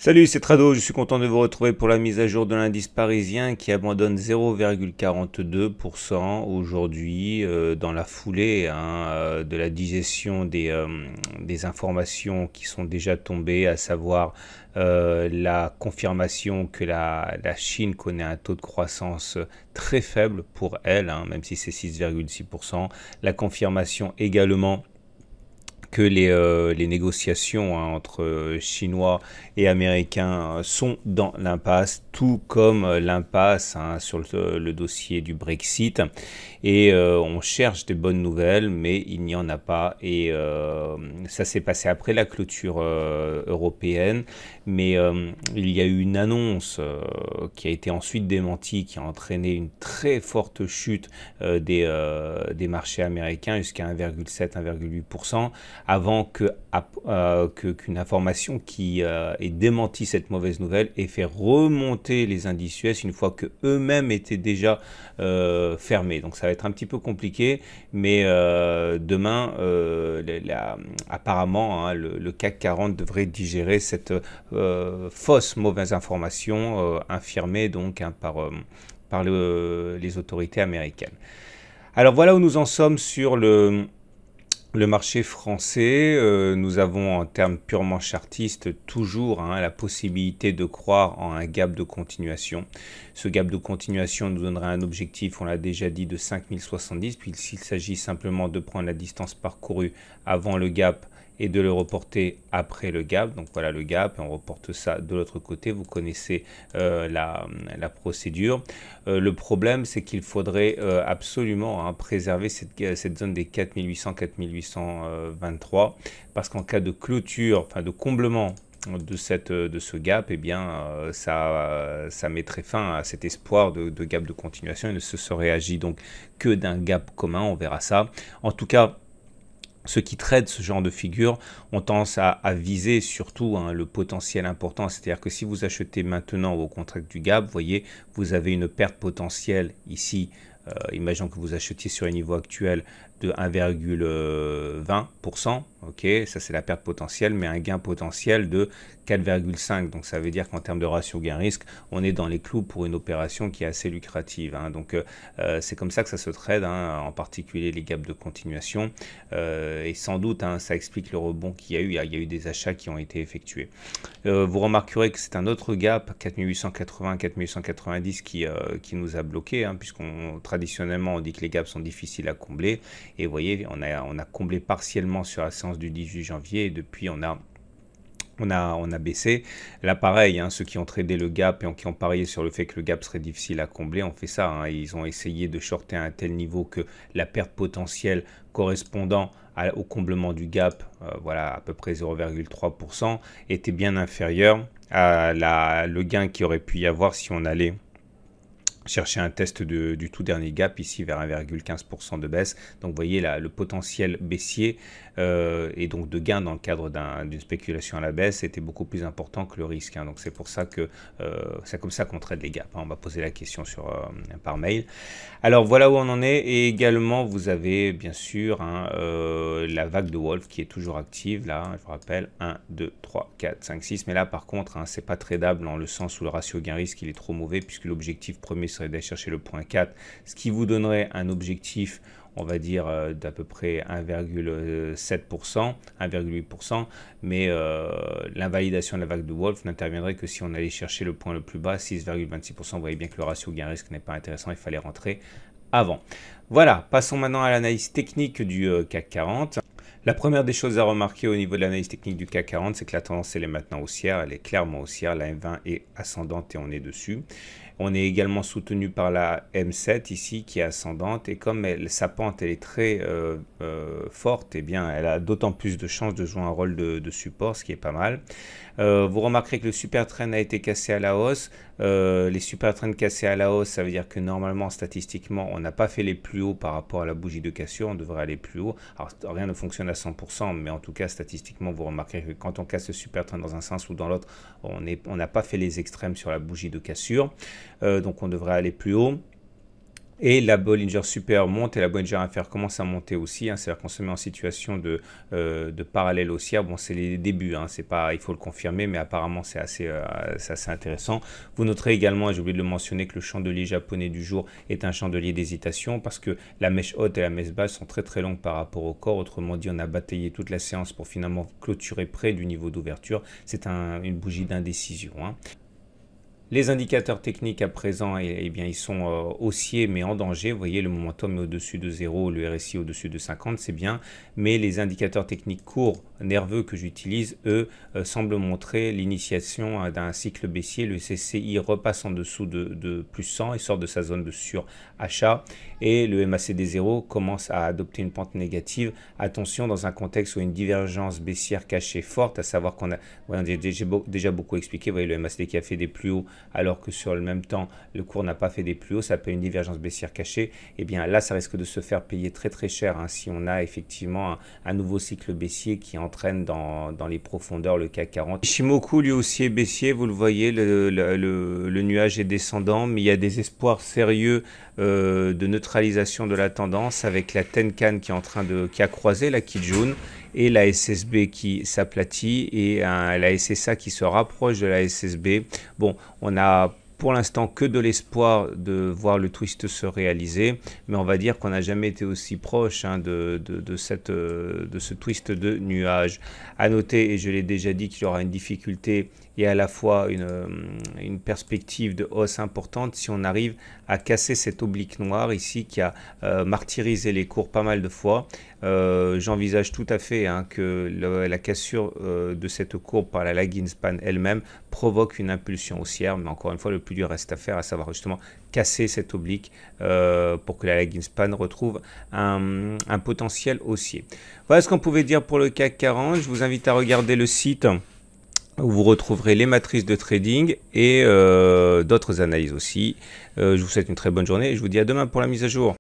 Salut, c'est Trado, je suis content de vous retrouver pour la mise à jour de l'indice parisien qui abandonne 0,42% aujourd'hui dans la foulée de la digestion des informations qui sont déjà tombées, à savoir la confirmation que la Chine connaît un taux de croissance très faible pour elle, même si c'est 6,6%. La confirmation également que les négociations entre Chinois et Américains sont dans l'impasse, tout comme l'impasse sur le dossier du Brexit. Et on cherche des bonnes nouvelles, mais il n'y en a pas. Et ça s'est passé après la clôture européenne, mais il y a eu une annonce qui a été ensuite démentie, qui a entraîné une très forte chute des marchés américains jusqu'à 1,7-1,8%, avant qu'une information qui ait démenti cette mauvaise nouvelle ait fait remonter les indices US une fois que eux-mêmes étaient déjà fermés. Donc ça va être un petit peu compliqué, mais demain, apparemment, le CAC 40 devrait digérer cette fausse mauvaise information infirmée donc par les autorités américaines. Alors voilà où nous en sommes sur le marché français. Nous avons en termes purement chartistes toujours la possibilité de croire en un gap de continuation. Ce gap de continuation nous donnerait un objectif, on l'a déjà dit, de 5070, puis s'il s'agit simplement de prendre la distance parcourue avant le gap et de le reporter après le gap. Donc voilà le gap, et on reporte ça de l'autre côté. Vous connaissez la procédure. Le problème, c'est qu'il faudrait absolument préserver cette zone des 4800-4823, parce qu'en cas de clôture, enfin de comblement de ce gap, eh bien, ça mettrait fin à cet espoir de gap de continuation. Il ne se serait agi donc que d'un gap commun, on verra ça. En tout cas, ceux qui traitent ce genre de figure ont tendance à viser surtout le potentiel important. C'est-à-dire que si vous achetez maintenant au contract du gap, vous voyez, vous avez une perte potentielle ici. Imaginons que vous achetiez sur les niveaux actuels de 1,20%. Ok, ça c'est la perte potentielle, mais un gain potentiel de 4,5. Donc ça veut dire qu'en termes de ratio gain-risque, on est dans les clous pour une opération qui est assez lucrative. Donc c'est comme ça que ça se trade, en particulier les gaps de continuation. Et sans doute, ça explique le rebond qu'il y a eu. Il y a eu des achats qui ont été effectués. Vous remarquerez que c'est un autre gap, 4880-4890, qui nous a bloqué, puisqu'on traditionnellement on dit que les gaps sont difficiles à combler. Et vous voyez, on a comblé partiellement sur la séance du 18 janvier, et depuis on a baissé. Là, pareil, ceux qui ont tradé le gap et qui ont parié sur le fait que le gap serait difficile à combler, ont fait ça. Ils ont essayé de shorter à un tel niveau que la perte potentielle correspondant au comblement du gap, voilà, à peu près 0,3%, était bien inférieure à le gain qu'il aurait pu y avoir si on allait chercher un test du tout dernier gap ici vers 1,15% de baisse. Donc vous voyez là, le potentiel baissier et donc de gain dans le cadre d'une spéculation à la baisse était beaucoup plus important que le risque. Donc c'est pour ça que c'est comme ça qu'on trade les gaps. On va poser la question par mail. Alors voilà où on en est. Et également vous avez bien sûr la vague de Wolf qui est toujours active. Là, je vous rappelle 1, 2, 3, 4, 5, 6. Mais là par contre, c'est pas tradable dans le sens où le ratio gain-risque il est trop mauvais, puisque l'objectif premier serait d'aller chercher le point 4, ce qui vous donnerait un objectif, on va dire, d'à peu près 1,7%, 1,8%, mais l'invalidation de la vague de Wolf n'interviendrait que si on allait chercher le point le plus bas, 6,26%. Vous voyez bien que le ratio gain-risque n'est pas intéressant, il fallait rentrer avant. Voilà, passons maintenant à l'analyse technique du CAC 40. La première des choses à remarquer au niveau de l'analyse technique du CAC 40, c'est que la tendance elle est maintenant haussière, elle est clairement haussière, la M20 est ascendante et on est dessus. On est également soutenu par la M7 ici qui est ascendante, et comme sa pente elle est très forte, et bien elle a d'autant plus de chances de jouer un rôle de support, ce qui est pas mal. Vous remarquerez que le super trend a été cassé à la hausse. Les super trends cassés à la hausse, ça veut dire que normalement statistiquement on n'a pas fait les plus hauts par rapport à la bougie de cassure, on devrait aller plus haut. Alors rien ne fonctionne à 100%, mais en tout cas statistiquement vous remarquerez que quand on casse le super trend dans un sens ou dans l'autre, on n'a pas fait les extrêmes sur la bougie de cassure. Donc on devrait aller plus haut. Et la Bollinger Super monte et la Bollinger Inférieure commence à monter aussi, hein, c'est-à-dire qu'on se met en situation de parallèle haussière. Bon, c'est les débuts, hein, c'est pas, il faut le confirmer, mais apparemment c'est assez intéressant. Vous noterez également, et j'ai oublié de le mentionner, que le chandelier japonais du jour est un chandelier d'hésitation parce que la mèche haute et la mèche basse sont très très longues par rapport au corps. Autrement dit, on a bataillé toute la séance pour finalement clôturer près du niveau d'ouverture. C'est une bougie d'indécision, hein. Les indicateurs techniques à présent, eh bien, ils sont haussiers mais en danger. Vous voyez, le momentum est au-dessus de 0, le RSI au-dessus de 50, c'est bien. Mais les indicateurs techniques courts, nerveux que j'utilise, eux, semblent montrer l'initiation d'un cycle baissier. Le CCI repasse en dessous de plus 100 et sort de sa zone de surachat. Et le MACD 0 commence à adopter une pente négative. Attention, dans un contexte où une divergence baissière cachée forte, à savoir qu'on a déjà beaucoup expliqué, vous voyez le MACD qui a fait des plus hauts alors que sur le même temps, le cours n'a pas fait des plus hauts, ça s'appelle une divergence baissière cachée, et bien là, ça risque de se faire payer très très cher, hein, si on a effectivement un nouveau cycle baissier qui entraîne dans les profondeurs le CAC 40. Ishimoku lui aussi est baissier, vous le voyez, le nuage est descendant, mais il y a des espoirs sérieux de neutralisation de la tendance avec la Tenkan qui a croisé la Kijun et la SSB qui s'aplatit et la SSA qui se rapproche de la SSB. Bon, on a pour l'instant que de l'espoir de voir le twist se réaliser, mais on va dire qu'on n'a jamais été aussi proche, hein, de ce twist de nuage. À noter, et je l'ai déjà dit, qu'il y aura une difficulté et à la fois une perspective de hausse importante si on arrive à casser cette oblique noire ici qui a martyrisé les cours pas mal de fois. J'envisage tout à fait, hein, que la cassure de cette courbe par la lagging span elle-même provoque une impulsion haussière, mais encore une fois, le plus dur reste à faire, à savoir justement casser cette oblique pour que la lagging span retrouve un potentiel haussier. Voilà ce qu'on pouvait dire pour le CAC 40. Je vous invite à regarder le site où vous retrouverez les matrices de trading et d'autres analyses aussi. Je vous souhaite une très bonne journée et je vous dis à demain pour la mise à jour.